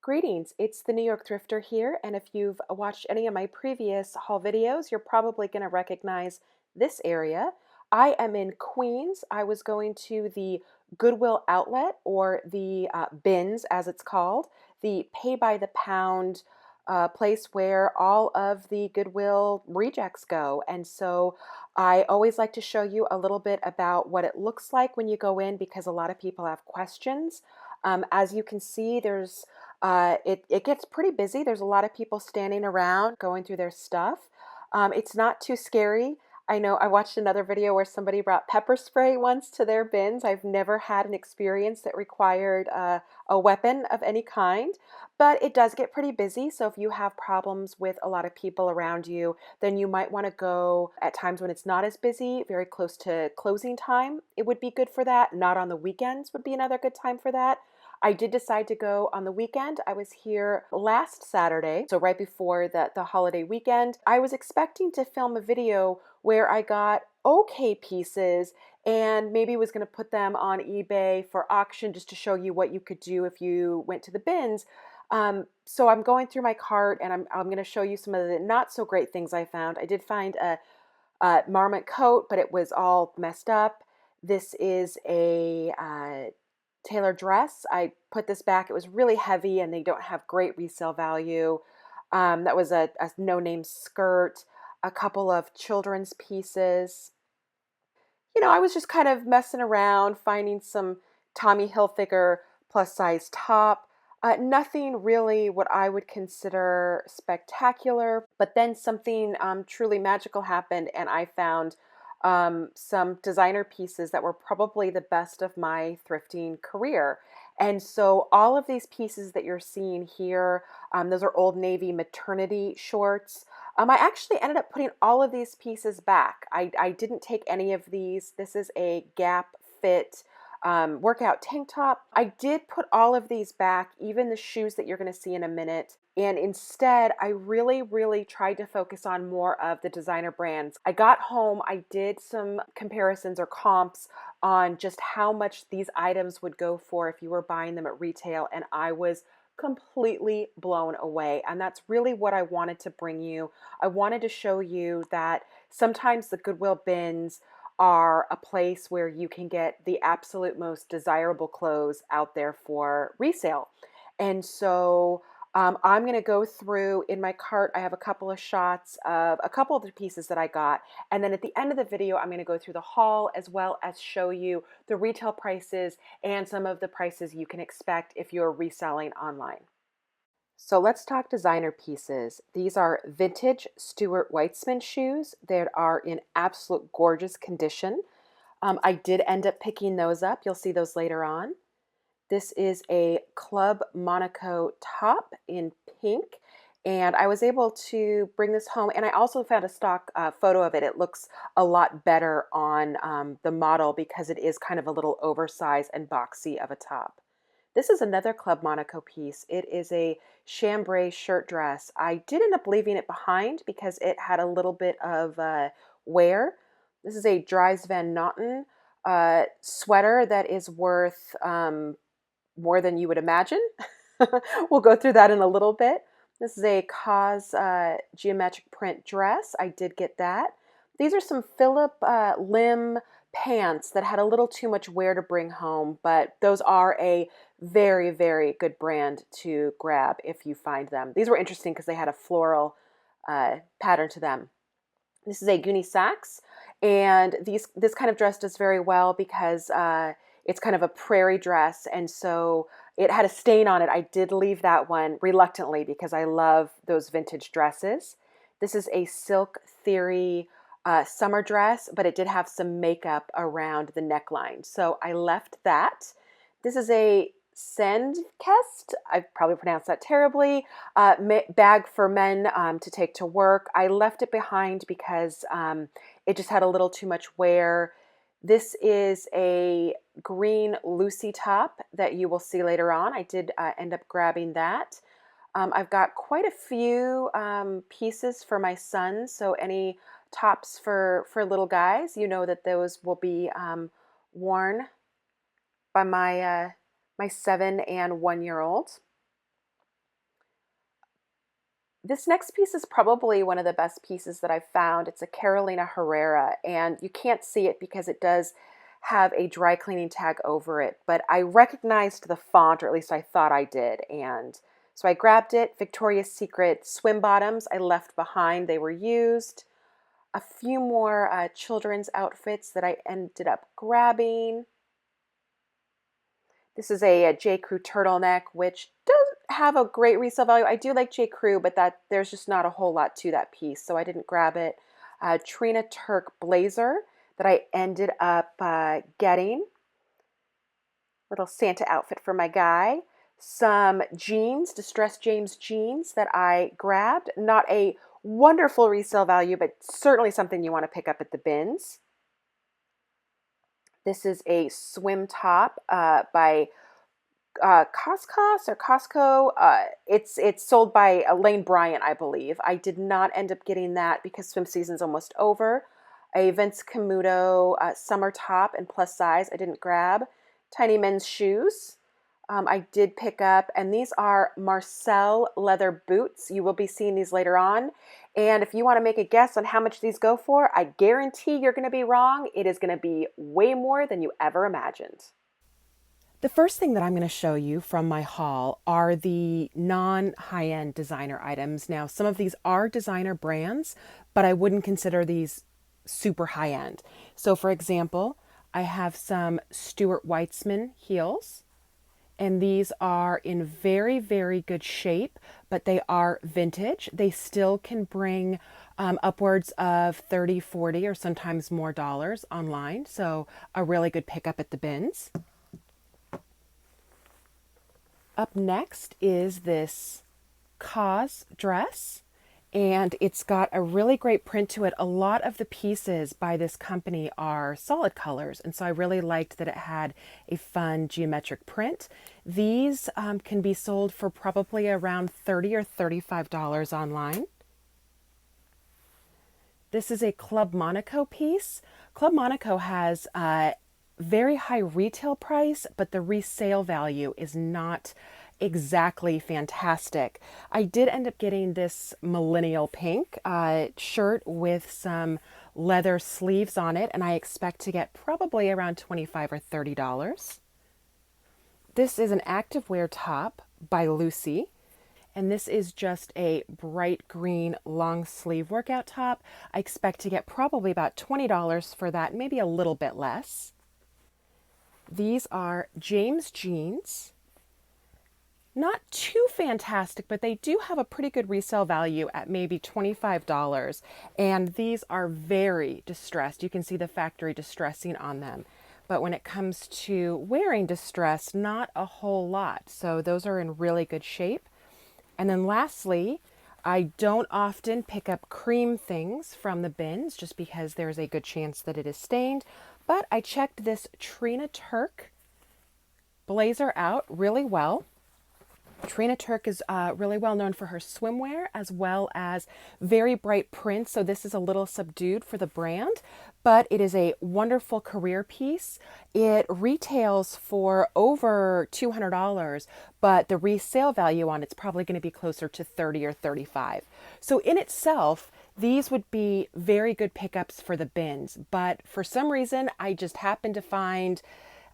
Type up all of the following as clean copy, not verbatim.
Greetings, it's the New York Thrifter here, and if you've watched any of my previous haul videos, you're probably going to recognize this area. I am in Queens. I was going to the Goodwill outlet, or the Bins as it's called, the pay by the pound place where all of the Goodwill rejects go. And so I always like to show you a little bit about what it looks like when you go in because a lot of people have questions. As you can see, it gets pretty busy. There's a lot of people standing around going through their stuff. It's not too scary. I know I watched another video where somebody brought pepper spray once to their bins. I've never had an experience that required a weapon of any kind, but it does get pretty busy. So if you have problems with a lot of people around you, then you might want to go at times when it's not as busy, very close to closing time. It would be good for that. Not on the weekends would be another good time for that. I did decide to go on the weekend. I was here last Saturday, so right before the holiday weekend. I was expecting to film a video where I got okay pieces and maybe was going to put them on eBay for auction just to show you what you could do if you went to the bins. So I'm going through my cart and I'm going to show you some of the not so great things I found. I did find a marmot coat, but it was all messed up. This is a tailor dress. I put this back. It was really heavy and they don't have great resale value. That was a no-name skirt, a couple of children's pieces. I was just kind of messing around, finding some Tommy Hilfiger plus size top. Nothing really what I would consider spectacular, but then something truly magical happened and I found some designer pieces that were probably the best of my thrifting career. And so all of these pieces that you're seeing here, those are Old Navy maternity shorts. I actually ended up putting all of these pieces back. I didn't take any of these. This is a Gap fit workout tank top. I did put all of these back, even the shoes that you're going to see in a minute. And instead, I really tried to focus on more of the designer brands. I got home, I did some comparisons or comps on just how much these items would go for if you were buying them at retail, and I was completely blown away. And that's really what I wanted to bring you. I wanted to show you that sometimes the Goodwill bins are a place where you can get the absolute most desirable clothes out there for resale. And so I'm going to go through in my cart. I have a couple of shots of a couple of the pieces that I got. And then at the end of the video, I'm going to go through the haul as well as show you the retail prices and some of the prices you can expect if you're reselling online. So let's talk designer pieces. These are vintage Stuart Weitzman shoes that are in absolute gorgeous condition. I did end up picking those up. You'll see those later on. This is a Club Monaco top in pink, and I was able to bring this home, and I also found a stock photo of it. It looks a lot better on the model because it is kind of a little oversized and boxy of a top. This is another Club Monaco piece. It is a chambray shirt dress. I did end up leaving it behind because it had a little bit of wear. This is a Dries Van Noten sweater that is worth more than you would imagine. We'll go through that in a little bit. This is a Cause geometric print dress. I did get that. These are some Philip Lim pants that had a little too much wear to bring home, but those are a very good brand to grab if you find them. These were interesting because they had a floral pattern to them. This is a Goonie Sacks, and this kind of dress does very well because it's kind of a prairie dress, and so it had a stain on it. I did leave that one reluctantly because I love those vintage dresses. This is a Silk Theory summer dress, but it did have some makeup around the neckline, so I left that. This is a Sandkest, I probably pronounced that terribly, bag for men to take to work. I left it behind because it just had a little too much wear. This is a green Lucy top that you will see later on. I did end up grabbing that. I've got quite a few pieces for my son, so any tops for little guys, you know that those will be worn by my 7 and 1 year old. This next piece is probably one of the best pieces that I've found. It's a Carolina Herrera, and you can't see it because it does have a dry cleaning tag over it, but I recognized the font, or at least I thought I did, and so I grabbed it. Victoria's Secret swim bottoms I left behind. They were used. A few more children's outfits that I ended up grabbing. This is a J. Crew turtleneck, which doesn't have a great resale value. I do like J. Crew, but there's just not a whole lot to that piece, so I didn't grab it. Trina Turk blazer that I ended up getting. Little Santa outfit for my guy. Some jeans, Distressed James jeans that I grabbed. Not a wonderful resale value, but certainly something you want to pick up at the bins. This is a swim top by Costco or Costco. It's sold by Lane Bryant, I believe. I did not end up getting that because swim season's almost over. A Vince Camuto summer top in plus size I didn't grab. Tiny men's shoes I did pick up, and these are Marcel leather boots. You will be seeing these later on. And if you want to make a guess on how much these go for, I guarantee you're going to be wrong. It is going to be way more than you ever imagined. The first thing that I'm going to show you from my haul are the non-high-end designer items. Now, some of these are designer brands, but I wouldn't consider these super high-end. So, for example, I have some Stuart Weitzman heels, and these are in very, very good shape, but they are vintage. They still can bring upwards of 30, 40, or sometimes more dollars online. So, a really good pickup at the bins. Up next is this Cause dress, and it's got a really great print to it. A lot of the pieces by this company are solid colors, and so I really liked that it had a fun geometric print. These can be sold for probably around $30 or $35 online. This is a Club Monaco piece. Club Monaco has very high retail price, but the resale value is not exactly fantastic. I did end up getting this millennial pink shirt with some leather sleeves on it, and I expect to get probably around $25 or $30. This is an activewear top by Lucy, and this is just a bright green long sleeve workout top. I expect to get probably about $20 for that, maybe a little bit less. These are James jeans. Not too fantastic, but they do have a pretty good resale value at maybe $25. And these are very distressed. You can see the factory distressing on them. But when it comes to wearing distress, not a whole lot. So those are in really good shape. And then lastly, I don't often pick up cream things from the bins just because there's a good chance that it is stained. But I checked this Trina Turk blazer out really well. Trina Turk is really well known for her swimwear as well as very bright prints. So this is a little subdued for the brand, but it is a wonderful career piece. It retails for over $200, but the resale value on it's probably going to be closer to $30 or $35. So in itself, these would be very good pickups for the bins, but for some reason, I just happened to find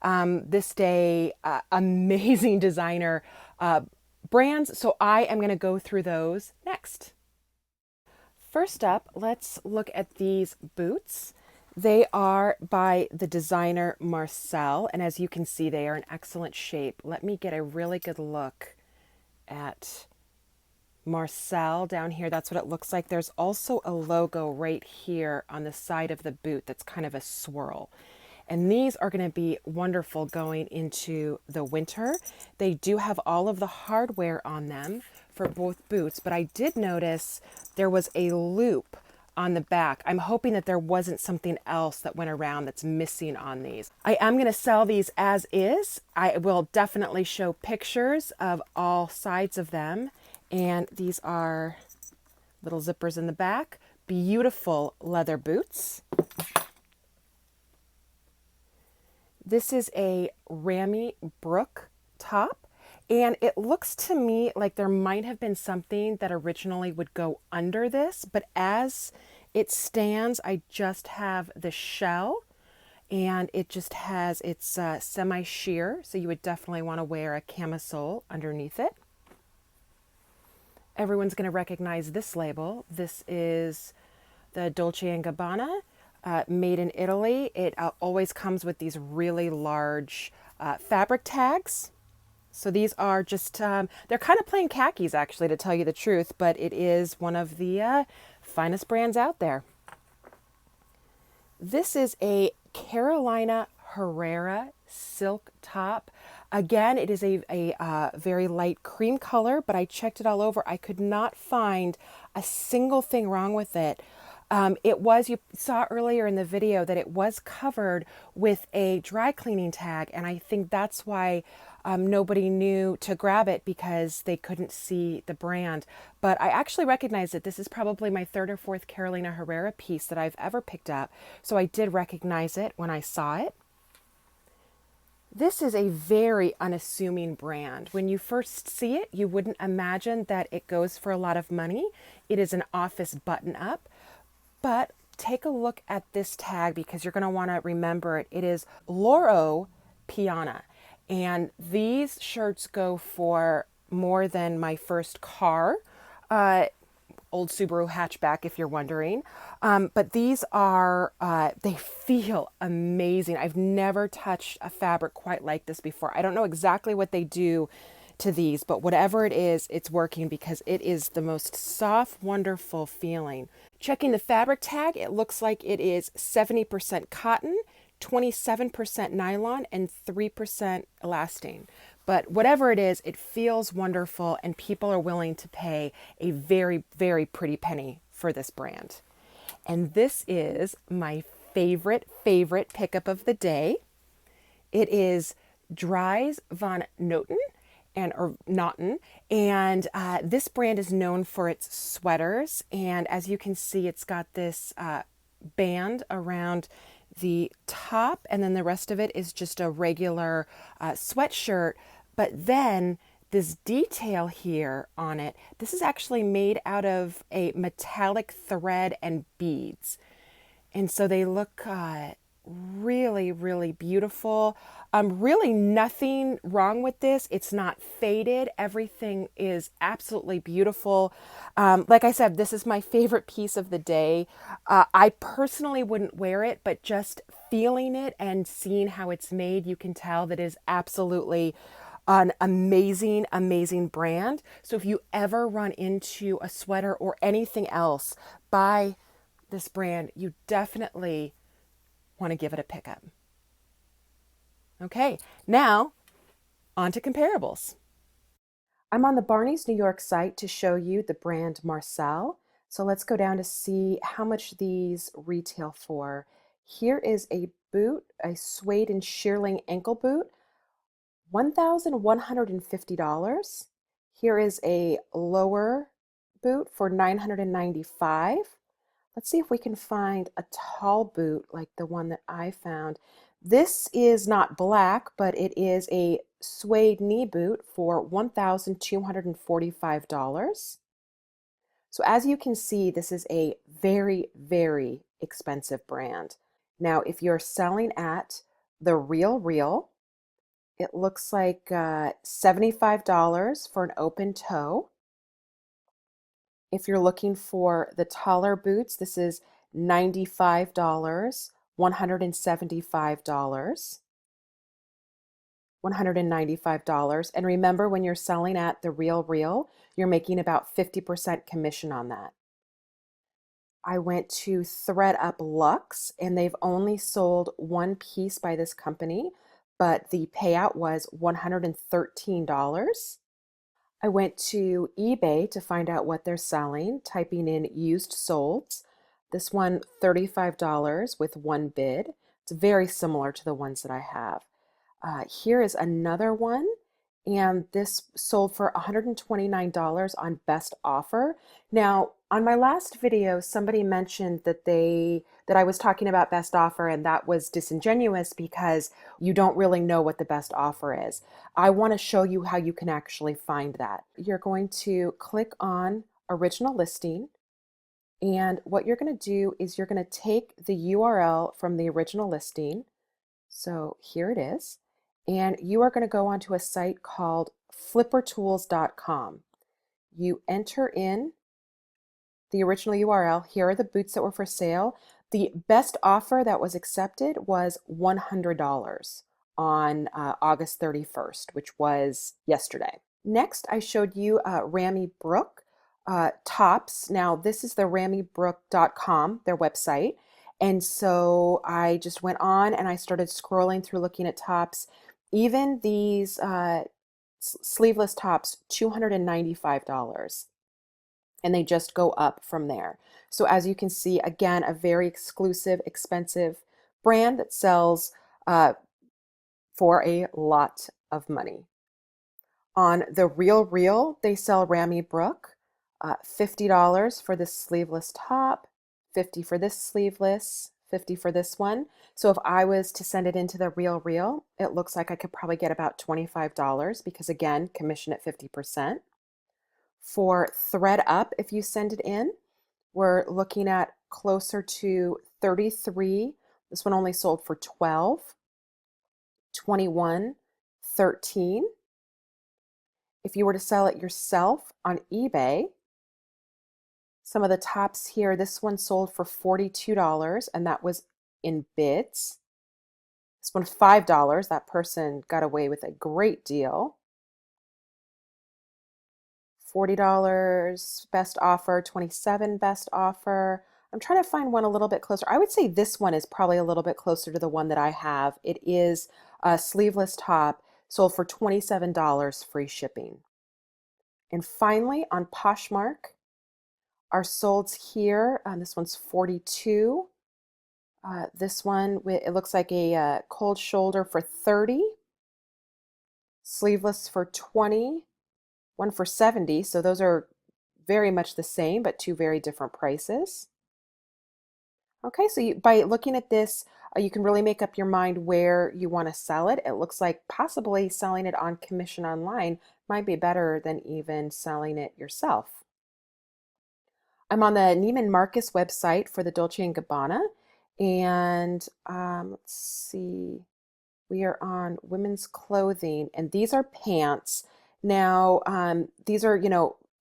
this day amazing designer brands, so I am going to go through those next. First up, let's look at these boots. They are by the designer Marcel, and as you can see, they are in excellent shape. Let me get a really good look at Marcel down here. That's what it looks like. There's also a logo right here on the side of the boot that's kind of a swirl. And these are going to be wonderful going into the winter. They do have all of the hardware on them for both boots, but I did notice there was a loop on the back. I'm hoping that there wasn't something else that went around that's missing on these. I am going to sell these as is. I will definitely show pictures of all sides of them. And these are little zippers in the back. Beautiful leather boots. This is a Rami Brook top. And it looks to me like there might have been something that originally would go under this, but as it stands, I just have the shell and it just has its semi-sheer, so you would definitely want to wear a camisole underneath it. Everyone's going to recognize this label. This is the Dolce & Gabbana, made in Italy. It always comes with these really large fabric tags. So these are just, they're kind of plain khakis actually, to tell you the truth, but it is one of the finest brands out there. This is a Carolina Herrera silk top. Again, it is a very light cream color, but I checked it all over. I could not find a single thing wrong with it. You saw earlier in the video that it was covered with a dry cleaning tag, and I think that's why nobody knew to grab it, because they couldn't see the brand. But I actually recognize that this is probably my third or fourth Carolina Herrera piece that I've ever picked up, so I did recognize it when I saw it. This is a very unassuming brand. When you first see it, you wouldn't imagine that it goes for a lot of money. It is an office button-up. But take a look at this tag, because you're going to want to remember it. It is Loro Piana. And these shirts go for more than my first car. Old Subaru hatchback, if you're wondering. But these are, they feel amazing. I've never touched a fabric quite like this before. I don't know exactly what they do to these, but whatever it is, it's working, because it is the most soft, wonderful feeling. Checking the fabric tag, it looks like it is 70% cotton, 27% nylon, and 3% elastane. But whatever it is, it feels wonderful, and people are willing to pay a very, very pretty penny for this brand. And this is my favorite pickup of the day. It is Dries van Noten, or Naughton, and this brand is known for its sweaters. And as you can see, it's got this band around the top, and then the rest of it is just a regular sweatshirt. But then this detail here on it, this is actually made out of a metallic thread and beads. And so they look really, really beautiful. Really nothing wrong with this. It's not faded. Everything is absolutely beautiful. Like I said, this is my favorite piece of the day. I personally wouldn't wear it, but just feeling it and seeing how it's made, you can tell that it is absolutely an amazing, amazing brand. So if you ever run into a sweater or anything else by this brand, you definitely want to give it a pickup. Okay, now on to comparables. I'm on the Barney's New York site to show you the brand Marcel. So let's go down to see how much these retail for. Here is a boot, a suede and shearling ankle boot, $1,150. Here is a lower boot for $995. Let's see if we can find a tall boot like the one that I found. This is not black, but it is a suede knee boot for $1,245. So as you can see, this is a very, very expensive brand. Now, if you're selling at the Real, it looks like $75 for an open toe. If you're looking for the taller boots, this is $95, $175, $195. And remember, when you're selling at the Real, you're making about 50% commission on that. I went to Thread Up Luxe, and they've only sold one piece by this company, but the payout was $113. I went to eBay to find out what they're selling, typing in used solds. This one, $35 with one bid. It's very similar to the ones that I have. Here is another one. and this sold for $129 on best offer. Now, on my last video, somebody mentioned that I was talking about best offer, and that was disingenuous because you don't really know what the best offer is. I want to show you how you can actually find that. You're going to click on original listing, and what you're going to do is you're going to take the URL from the original listing. So here it is. And you are going to go onto a site called flippertools.com. You enter in the original URL. Here are the boots that were for sale. The best offer that was accepted was $100 on August 31st, which was yesterday. Next, I showed you Rami Brook tops. Now, this is the ramibrook.com, their website. And so I just went on and I started scrolling through looking at tops. Even these sleeveless tops, $295. And they just go up from there. So as you can see, again, a very exclusive, expensive brand that sells for a lot of money. On The Real Real, they sell Rami Brook, $50 for this sleeveless top, $50 for this sleeveless, $50 for this one. So if I was to send it into The Real Real, it looks like I could probably get about $25 because, again, commission at 50%. For Thread Up, if you send it in, we're looking at closer to 33. This one only sold for 12, 21, 13. If you were to sell it yourself on eBay, some of the tops here, this one sold for $42, and that was in bids. This one, $5. That person got away with a great deal. $40 best offer, 27 best offer. I'm trying to find one a little bit closer. I would say this one is probably a little bit closer to the one that I have. It is a sleeveless top, sold for $27 free shipping. And finally, on Poshmark, our solds here, this one's 42. This one, it looks like a cold shoulder for 30. Sleeveless for 20. One for 70. So those are very much the same, but two very different prices. Okay, so by looking at this, you can really make up your mind where you want to sell it. It looks like possibly selling it on commission online might be better than even selling it yourself. I'm on the Neiman Marcus website for the Dolce & Gabbana, and let's see, we are on women's clothing, and these are pants. Now, these are,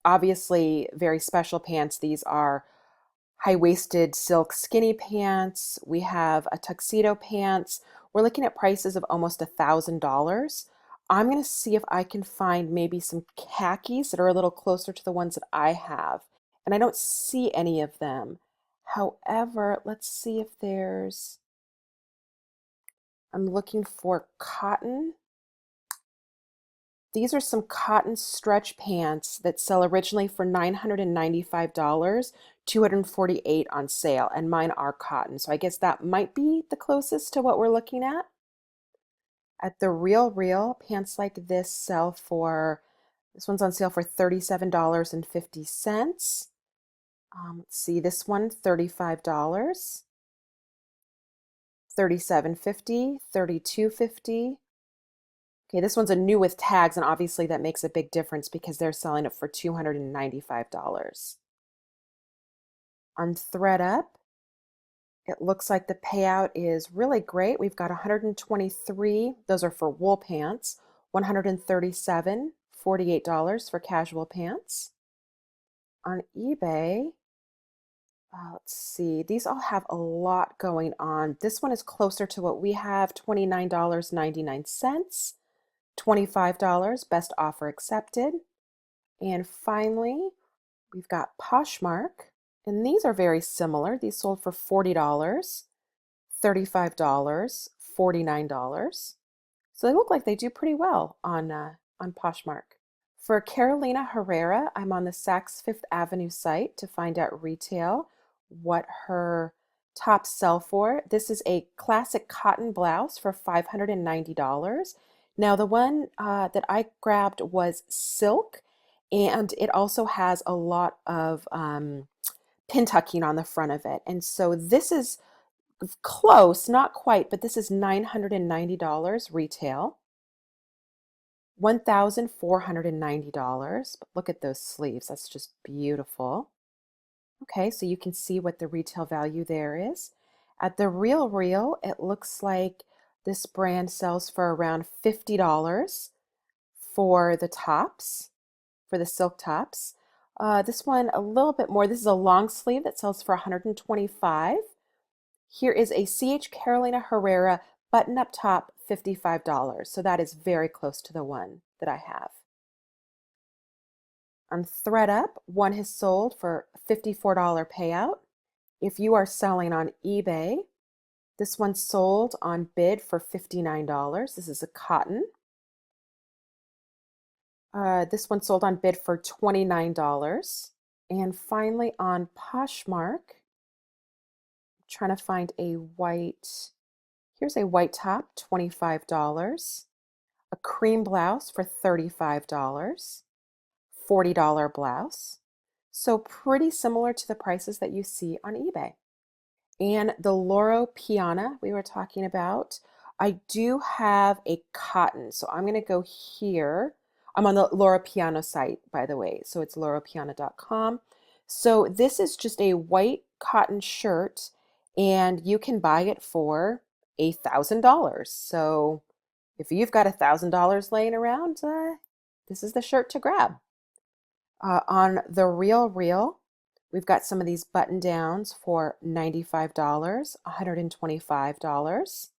obviously very special pants. These are high-waisted silk skinny pants. We have a tuxedo pants. We're looking at prices of almost $1,000. I'm going to see if I can find maybe some khakis that are a little closer to the ones that I have. And I don't see any of them. However, let's see if I'm looking for cotton. These are some cotton stretch pants that sell originally for $995, $248 on sale, and mine are cotton. So I guess that might be the closest to what we're looking at. At The Real Real, pants like this this one's on sale for $37.50. Let's see, this one, $35, $37.50, $32.50. Okay, this one's a new with tags, and obviously that makes a big difference because they're selling it for $295. On ThreadUp, it looks like the payout is really great. We've got 123, those are for wool pants, 137, $48 for casual pants. On eBay, let's see, these all have a lot going on. This one is closer to what we have, $29.99. $25, best offer accepted. And finally, we've got Poshmark, and these are very similar. These sold for $40, $35, $49. So they look like they do pretty well on Poshmark. For Carolina Herrera, I'm on the Saks Fifth Avenue site to find out retail what her tops sell for. This is a classic cotton blouse for $590. Now, the one that I grabbed was silk, and it also has a lot of pin tucking on the front of it. And so this is close, not quite, but this is $990 retail, $1,490. But look at those sleeves. That's just beautiful. Okay, so you can see what the retail value there is. At the Real, it looks like this brand sells for around $50 for the tops, for the silk tops. This one a little bit more. This is a long sleeve that sells for $125. Here is a C.H. Carolina Herrera button-up top, $55. So that is very close to the one that I have. On ThredUp, one has sold for $54 payout. If you are selling on eBay, this one sold on bid for $59. This is a cotton. This one sold on bid for $29. And finally on Poshmark, I'm trying to find a white, here's a white top, $25. A cream blouse for $35. $40 blouse. So pretty similar to the prices that you see on eBay. And the Loro Piana we were talking about, I do have a cotton. So I'm going to go here. I'm on the Loro Piana site, by the way. So it's loropiana.com. So this is just a white cotton shirt, and you can buy it for $1,000. So if you've got $1,000 laying around, this is the shirt to grab. On the Real, we've got some of these button downs for $95, $125,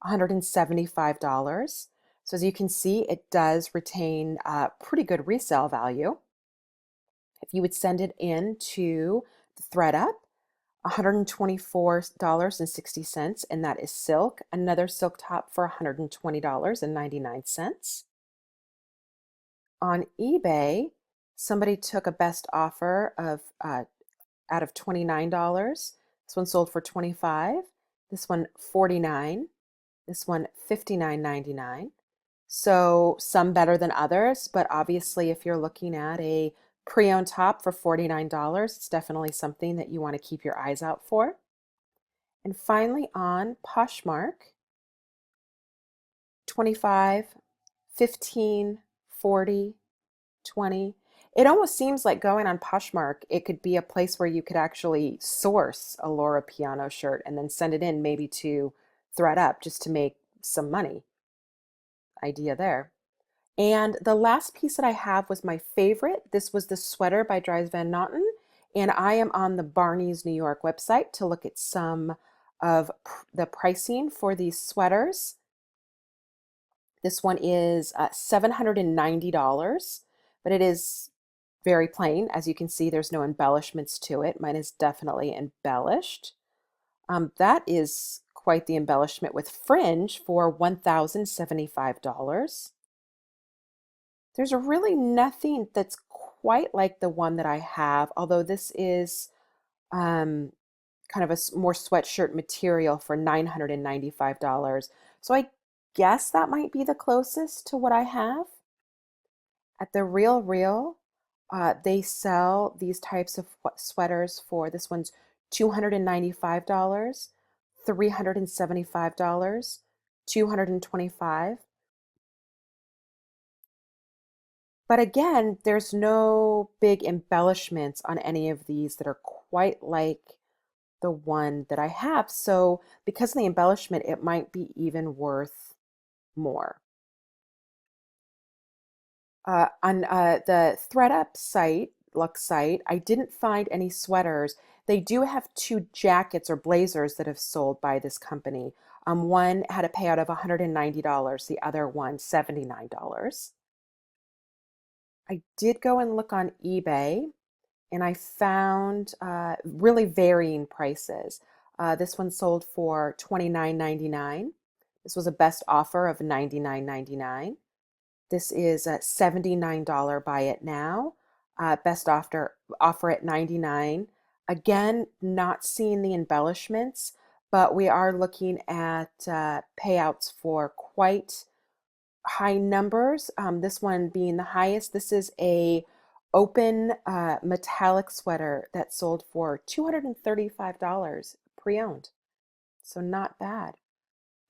$175. So as you can see, it does retain pretty good resale value. If you would send it in to the ThredUp, $124.60, and that is silk. Another silk top for $120.99. On eBay, somebody took a best offer of out of $29. This one sold for $25. This one $49. This one $59.99. So some better than others, but obviously if you're looking at a pre-owned top for $49, it's definitely something that you want to keep your eyes out for. And finally on Poshmark, 25, 15, 40, 20. It almost seems like going on Poshmark, it could be a place where you could actually source a Laura Piano shirt and then send it in maybe to ThredUp just to make some money. Idea there. And the last piece that I have was my favorite. This was the sweater by Dries Van Noten, and I am on the Barney's New York website to look at some of the pricing for these sweaters. This one is $790, but it is very plain. As you can see, there's no embellishments to it. Mine is definitely embellished. That is quite the embellishment with fringe for $1,075. There's really nothing that's quite like the one that I have, although this is kind of a more sweatshirt material for $995. So I guess that might be the closest to what I have. At the Real, they sell these types of sweaters for, this one's $295, $375, $225. But again, there's no big embellishments on any of these that are quite like the one that I have. So because of the embellishment, it might be even worth more. On the ThredUp site, Lux site, I didn't find any sweaters. They do have two jackets or blazers that have sold by this company. One had a payout of $190, the other one $79. I did go and look on eBay, and I found really varying prices. This one sold for $29.99. This was a best offer of $99.99. This is a $79 buy it now. Best offer at $99. Again, not seeing the embellishments, but we are looking at payouts for quite high numbers. This one being the highest. This is a open metallic sweater that sold for $235 pre-owned. So not bad.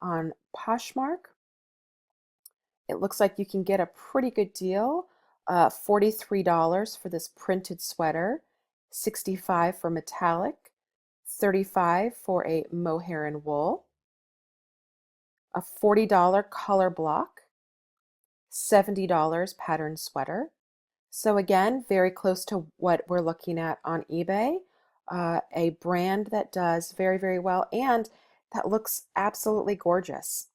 On Poshmark, it looks like you can get a pretty good deal. $43 for this printed sweater, $65 for metallic, $35 for a mohair and wool, a $40 color block, $70 pattern sweater. So again, very close to what we're looking at on eBay. A brand that does very, very well and that looks absolutely gorgeous.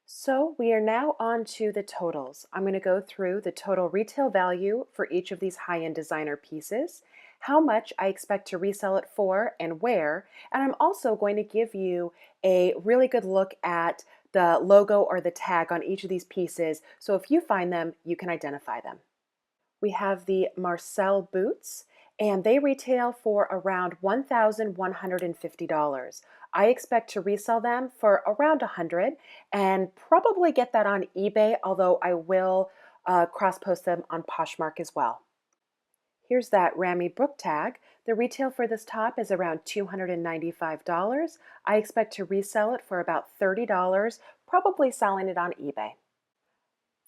So we are now on to the totals. I'm going to go through the total retail value for each of these high-end designer pieces, how much I expect to resell it for and where, and I'm also going to give you a really good look at the logo or the tag on each of these pieces, so if you find them, you can identify them. We have the Marcel boots, and they retail for around $1,150. I expect to resell them for around $100 and probably get that on eBay, although I will cross-post them on Poshmark as well. Here's that Rami Brook tag. The retail for this top is around $295. I expect to resell it for about $30, probably selling it on eBay.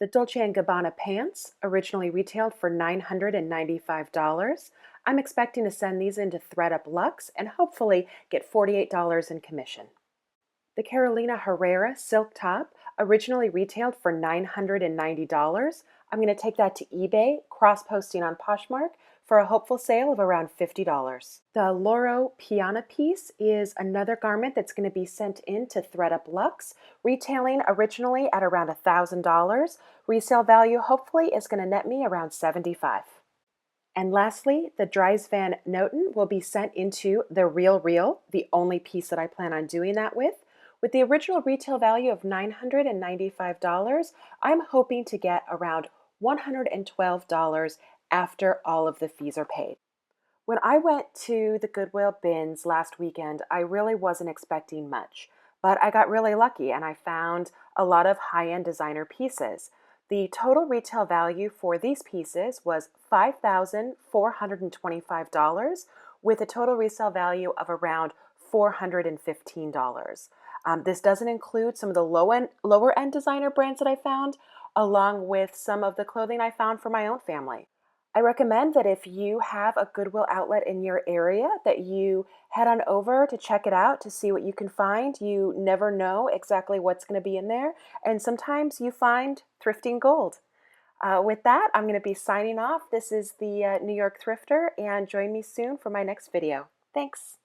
The Dolce & Gabbana pants originally retailed for $995. I'm expecting to send these into ThredUp Luxe and hopefully get $48 in commission. The Carolina Herrera silk top originally retailed for $990. I'm going to take that to eBay, cross-posting on Poshmark for a hopeful sale of around $50. The Loro Piana piece is another garment that's going to be sent in to ThredUp Luxe, retailing originally at around $1,000. Resale value hopefully is going to net me around $75. And lastly, the Dries Van Noten will be sent into the Real Real, the only piece that I plan on doing that with. With the original retail value of $995, I'm hoping to get around $112 after all of the fees are paid. When I went to the Goodwill Bins last weekend, I really wasn't expecting much, but I got really lucky and I found a lot of high-end designer pieces. The total retail value for these pieces was $5,425 with a total resale value of around $415. This doesn't include some of the lower end designer brands that I found, along with some of the clothing I found for my own family. I recommend that if you have a Goodwill outlet in your area, that you head on over to check it out to see what you can find. You never know exactly what's going to be in there, and sometimes you find thrifting gold. With that, I'm going to be signing off. This is the New York Thrifter, and join me soon for my next video. Thanks.